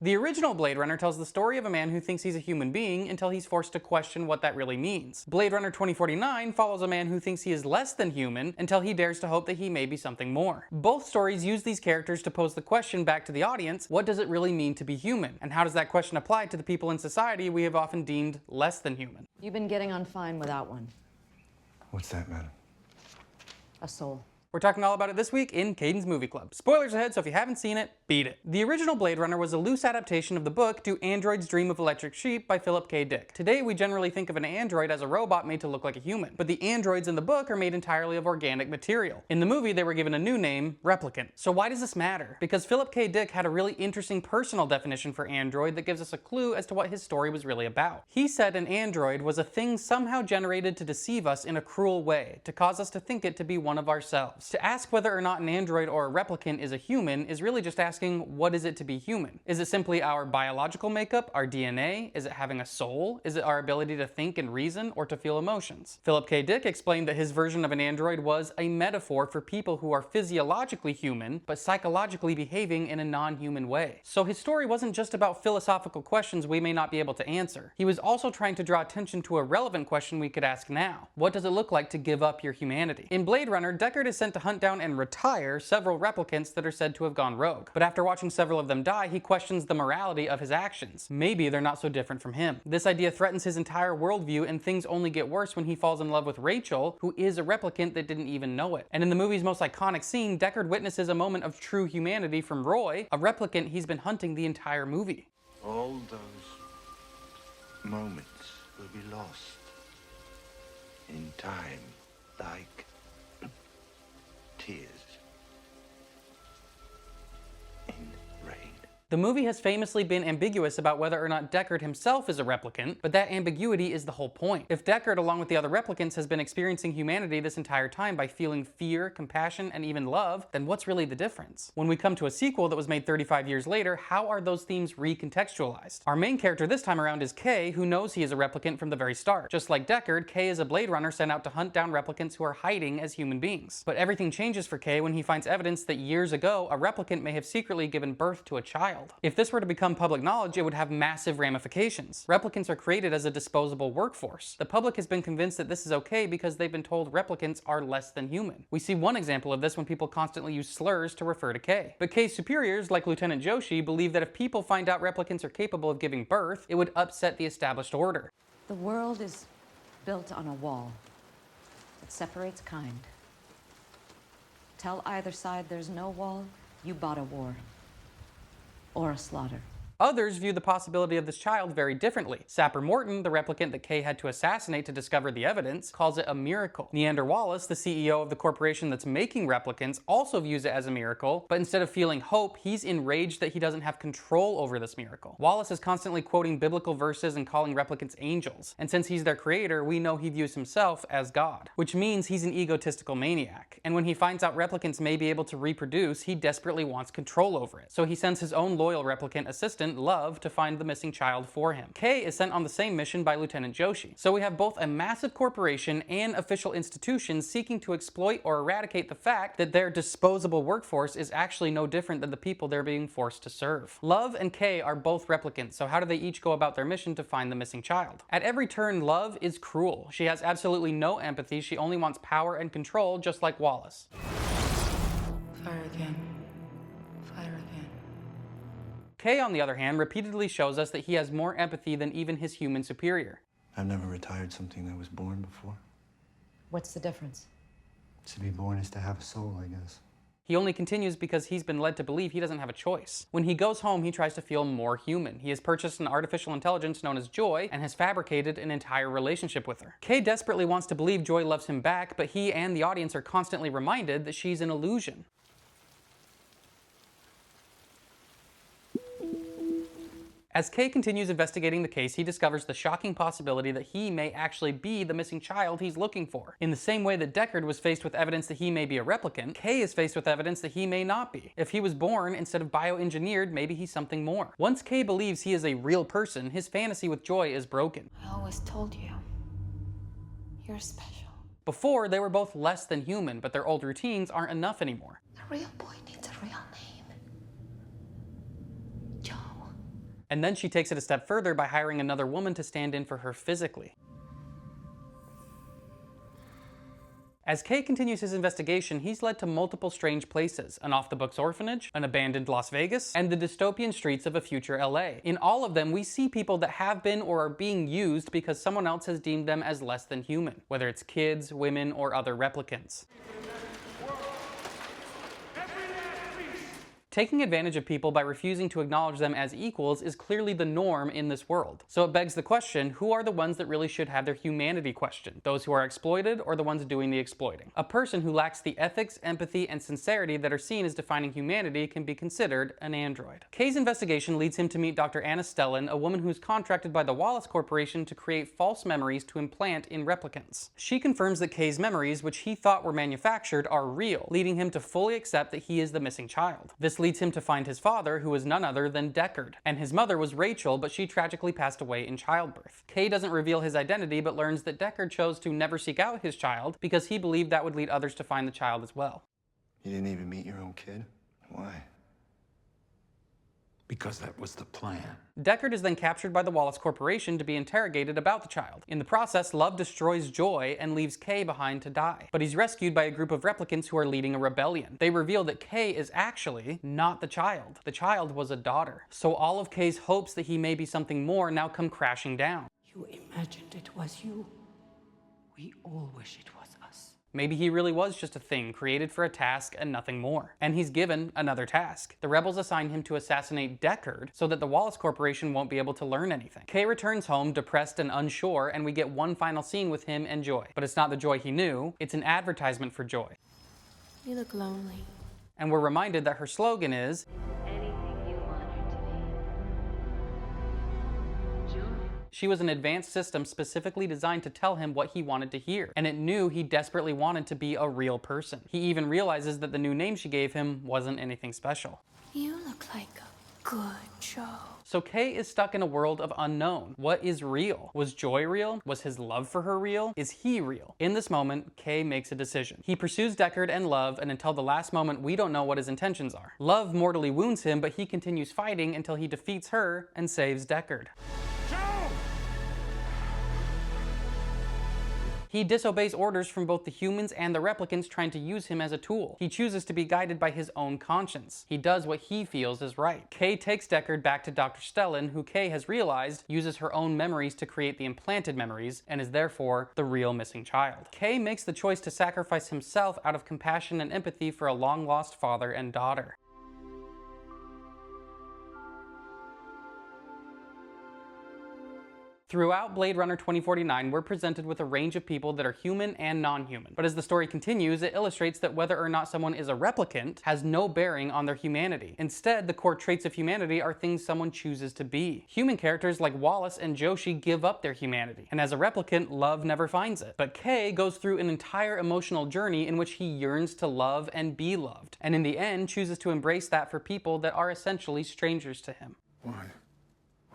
The original Blade Runner tells the story of a man who thinks he's a human being until he's forced to question what that really means. Blade Runner 2049 follows a man who thinks he is less than human until he dares to hope that he may be something more. Both stories use these characters to pose the question back to the audience, what does it really mean to be human? And how does that question apply to the people in society we have often deemed less than human? You've been getting on fine without one. What's that, madam? A soul. We're talking all about it this week in Kaden's Movie Club. Spoilers ahead, so if you haven't seen it, beat it. The original Blade Runner was a loose adaptation of the book Do Androids Dream of Electric Sheep by Philip K. Dick. Today, we generally think of an android as a robot made to look like a human, but the androids in the book are made entirely of organic material. In the movie, they were given a new name, Replicant. So why does this matter? Because Philip K. Dick had a really interesting personal definition for android that gives us a clue as to what his story was really about. He said an android was a thing somehow generated to deceive us in a cruel way, to cause us to think it to be one of ourselves. To ask whether or not an android or a replicant is a human is really just asking, what is it to be human? Is it simply our biological makeup, our DNA? Is it having a soul? Is it our ability to think and reason or to feel emotions? Philip K. Dick explained that his version of an android was a metaphor for people who are physiologically human, but psychologically behaving in a non-human way. So his story wasn't just about philosophical questions we may not be able to answer. He was also trying to draw attention to a relevant question we could ask now. What does it look like to give up your humanity? In Blade Runner, Deckard is sent to hunt down and retire several replicants that are said to have gone rogue. But after watching several of them die, he questions the morality of his actions. Maybe they're not so different from him. This idea threatens his entire worldview, and things only get worse when he falls in love with Rachel, who is a replicant that didn't even know it. And in the movie's most iconic scene, Deckard witnesses a moment of true humanity from Roy, a replicant he's been hunting the entire movie. All those moments will be lost in time, like tears in rain. The movie has famously been ambiguous about whether or not Deckard himself is a replicant, but that ambiguity is the whole point. If Deckard, along with the other replicants, has been experiencing humanity this entire time by feeling fear, compassion, and even love, then what's really the difference? When we come to a sequel that was made 35 years later, how are those themes recontextualized? Our main character this time around is Kay, who knows he is a replicant from the very start. Just like Deckard, Kay is a Blade Runner sent out to hunt down replicants who are hiding as human beings. But everything changes for Kay when he finds evidence that years ago, a replicant may have secretly given birth to a child. If this were to become public knowledge, it would have massive ramifications. Replicants are created as a disposable workforce. The public has been convinced that this is okay because they've been told replicants are less than human. We see one example of this when people constantly use slurs to refer to Kay. But Kay's superiors, like Lieutenant Joshi, believe that if people find out replicants are capable of giving birth, it would upset the established order. The world is built on a wall that separates kind. Tell either side there's no wall, you bought a war. Or a slaughter. Others view the possibility of this child very differently. Sapper Morton, the replicant that Kay had to assassinate to discover the evidence, calls it a miracle. Neander Wallace, the CEO of the corporation that's making replicants, also views it as a miracle, but instead of feeling hope, he's enraged that he doesn't have control over this miracle. Wallace is constantly quoting biblical verses and calling replicants angels, and since he's their creator, we know he views himself as God, which means he's an egotistical maniac. And when he finds out replicants may be able to reproduce, he desperately wants control over it. So he sends his own loyal replicant assistant, Love, to find the missing child for him. Kay is sent on the same mission by Lieutenant Joshi. So we have both a massive corporation and official institutions seeking to exploit or eradicate the fact that their disposable workforce is actually no different than the people they're being forced to serve. Love and Kay are both replicants, so how do they each go about their mission to find the missing child? At every turn, Love is cruel. She has absolutely no empathy. She only wants power and control, just like Wallace. Fire again. Fire again. Kay, on the other hand, repeatedly shows us that he has more empathy than even his human superior. I've never retired something that was born before. What's the difference? To be born is to have a soul, I guess. He only continues because he's been led to believe he doesn't have a choice. When he goes home, he tries to feel more human. He has purchased an artificial intelligence known as Joy and has fabricated an entire relationship with her. Kay desperately wants to believe Joy loves him back, but he and the audience are constantly reminded that she's an illusion. As Kay continues investigating the case, he discovers the shocking possibility that he may actually be the missing child he's looking for. In the same way that Deckard was faced with evidence that he may be a replicant, Kay is faced with evidence that he may not be. If he was born instead of bioengineered, maybe he's something more. Once Kay believes he is a real person, his fantasy with Joy is broken. I always told you, you're special. Before, they were both less than human, but their old routines aren't enough anymore. The real boy needs a real name. Joe. And then she takes it a step further by hiring another woman to stand in for her physically. As Kay continues his investigation, he's led to multiple strange places: an off-the-books orphanage, an abandoned Las Vegas, and the dystopian streets of a future LA. In all of them, we see people that have been or are being used because someone else has deemed them as less than human, whether it's kids, women, or other replicants. Taking advantage of people by refusing to acknowledge them as equals is clearly the norm in this world. So it begs the question, who are the ones that really should have their humanity questioned? Those who are exploited, or the ones doing the exploiting? A person who lacks the ethics, empathy, and sincerity that are seen as defining humanity can be considered an android. Kay's investigation leads him to meet Dr. Anna Stellan, a woman who's contracted by the Wallace Corporation to create false memories to implant in replicants. She confirms that Kay's memories, which he thought were manufactured, are real, leading him to fully accept that he is the missing child. This leads him to find his father, who was none other than Deckard. And his mother was Rachel, but she tragically passed away in childbirth. Kay doesn't reveal his identity, but learns that Deckard chose to never seek out his child because he believed that would lead others to find the child as well. You didn't even meet your own kid? Why? Because that was the plan. Deckard is then captured by the Wallace Corporation to be interrogated about the child. In the process, Love destroys Joy and leaves Kay behind to die. But he's rescued by a group of replicants who are leading a rebellion. They reveal that Kay is actually not the child. The child was a daughter. So all of Kay's hopes that he may be something more now come crashing down. You imagined it was you. We all wish it was us. Maybe he really was just a thing created for a task and nothing more. And he's given another task. The rebels assign him to assassinate Deckard so that the Wallace Corporation won't be able to learn anything. Kay returns home depressed and unsure, and we get one final scene with him and Joy. But it's not the Joy he knew, it's an advertisement for Joy. You look lonely. And we're reminded that her slogan is, Anything you want her to be. Joy. she was an advanced system specifically designed to tell him what he wanted to hear, and it knew he desperately wanted to be a real person. He even realizes that the new name she gave him wasn't anything special. You look like a good show. So Kay is stuck in a world of unknown. What is real? Was Joy real? Was his love for her real? Is he real? In this moment, Kay makes a decision. He pursues Deckard and Love, and until the last moment, we don't know what his intentions are. Love mortally wounds him, but he continues fighting until he defeats her and saves Deckard. He disobeys orders from both the humans and the replicants trying to use him as a tool. He chooses to be guided by his own conscience. He does what he feels is right. Kay takes Deckard back to Dr. Stellan, who Kay has realized uses her own memories to create the implanted memories and is therefore the real missing child. Kay makes the choice to sacrifice himself out of compassion and empathy for a long-lost father and daughter. Throughout Blade Runner 2049, we're presented with a range of people that are human and non-human. But as the story continues, it illustrates that whether or not someone is a replicant has no bearing on their humanity. Instead, the core traits of humanity are things someone chooses to be. Human characters like Wallace and Joshi give up their humanity, and as a replicant, Love never finds it. But Kay goes through an entire emotional journey in which he yearns to love and be loved, and in the end chooses to embrace that for people that are essentially strangers to him. Why?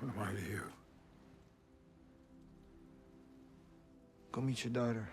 What am I to you? Go meet your daughter.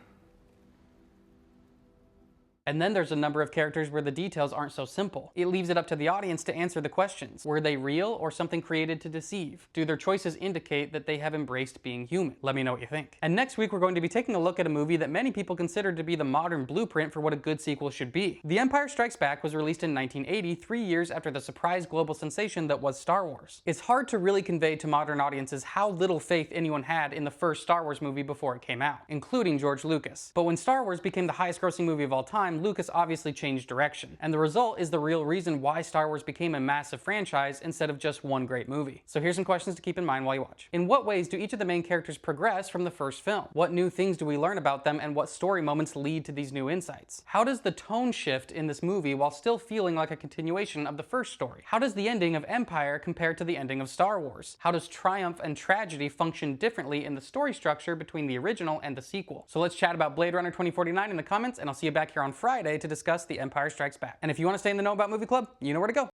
And then there's a number of characters where the details aren't so simple. It leaves it up to the audience to answer the questions. Were they real or something created to deceive? Do their choices indicate that they have embraced being human? Let me know what you think. And next week we're going to be taking a look at a movie that many people consider to be the modern blueprint for what a good sequel should be. The Empire Strikes Back was released in 1980, 3 years after the surprise global sensation that was Star Wars. It's hard to really convey to modern audiences how little faith anyone had in the first Star Wars movie before it came out, including George Lucas. But when Star Wars became the highest grossing movie of all time, Lucas obviously changed direction. And the result is the real reason why Star Wars became a massive franchise instead of just one great movie. So here's some questions to keep in mind while you watch. In what ways do each of the main characters progress from the first film? What new things do we learn about them, and what story moments lead to these new insights? How does the tone shift in this movie while still feeling like a continuation of the first story? How does the ending of Empire compare to the ending of Star Wars? How does triumph and tragedy function differently in the story structure between the original and the sequel? So let's chat about Blade Runner 2049 in the comments, and I'll see you back here on Friday to discuss The Empire Strikes Back. And if you want to stay in the know about Movie Club, you know where to go.